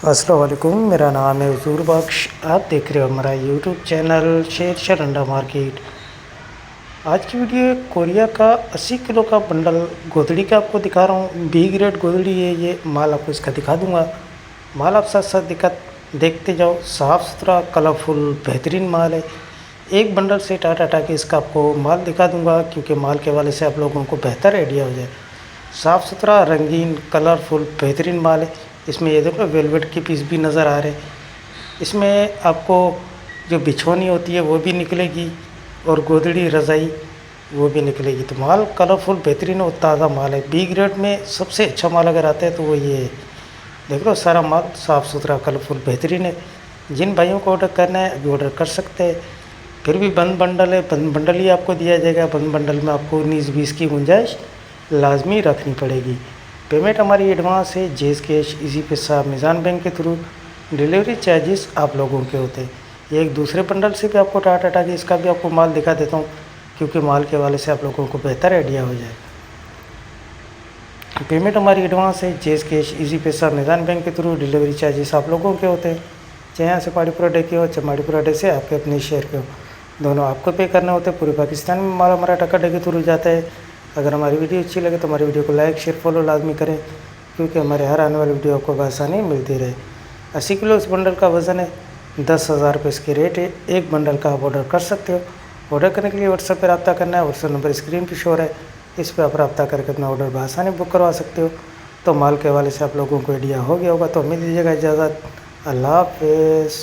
अस्सलाम वालेकुम, मेरा नाम है हुजूर बख्श। आप देख रहे हो हमारा यूट्यूब चैनल शेर अंडा मार्केट। आज की वीडियो कोरिया का 80 किलो का बंडल गोदड़ी का आपको दिखा रहा हूँ। बी ग्रेड गोदड़ी है ये। माल आपको इसका दिखा दूंगा। माल आप साथ साथ देखते जाओ। साफ़ सुथरा कलरफुल बेहतरीन माल है। एक बंडल से टाटा के इसका आपको माल दिखा दूंगा, क्योंकि माल के वाले से आप लोगों को बेहतर आइडिया हो जाए। साफ़ सुथरा रंगीन कलरफुल बेहतरीन माल है। इसमें ये देखो वेलवेट की पीस भी नज़र आ रहे। इसमें आपको जो बिछौनी होती है वो भी निकलेगी, और गोदड़ी रज़ाई वो भी निकलेगी। तो माल कलरफुल बेहतरीन और ताज़ा माल है। बी ग्रेड में सबसे अच्छा माल अगर आता है तो वो ये है। देख लो सारा माल साफ़ सुथरा कलरफुल बेहतरीन है। जिन भाइयों को ऑर्डर करना है अभी ऑर्डर कर सकते हैं। फिर भी बंद बंडल है, बंद बंडल ही आपको दिया जाएगा। बंद बंडल में आपको 19-20 की गुंजाइश लाजमी रखनी पड़ेगी। पेमेंट हमारी एडवांस है, जेस कैश, इजी पैसा, मिज़ान बैंक के थ्रू। डिलीवरी चार्जेस आप लोगों के होते हैं। ये एक दूसरे बंडल से भी आपको टाटा के इसका भी आपको माल दिखा देता हूँ, क्योंकि माल के वाले से आप लोगों को बेहतर आइडिया हो जाए। पेमेंट हमारी एडवांस है, जेस कैश, इजी पैसा, मिज़ान बैंक के थ्रू। डिलीवरी चार्जेस आप लोगों के होते हैं। चाहे यहाँ से पाड़ीपुरा डे के हो, चाहे माड़ीपुरा डे से आपके अपने शहर के हो, दोनों आपको पे करने होते हैं। पूरे पाकिस्तान में माल हमारा टाटा डे के थ्रू जाता है। अगर हमारी वीडियो अच्छी लगे तो हमारी वीडियो को लाइक शेयर फॉलो लाजमी करें, क्योंकि हमारे हर आने वाली वीडियो आपको आसानी मिलती रहे। 80 किलो इस बंडल का वज़न है। 10,000 रुपये इसकी रेट है। एक बंडल का आप ऑर्डर कर सकते हो। ऑर्डर करने के लिए व्हाट्सएप पर रब्ता करना है। व्हाट्सएप नंबर स्क्रीन पर शो है, इस पर आप रब्ता करके अपना ऑर्डर बआसानी बुक करवा सकते हो। तो माल के हवाले से आप लोगों को आइडिया हो गया होगा। तो हमें दीजिएगा इजाज़त। अल्लाह हाफ़िज़।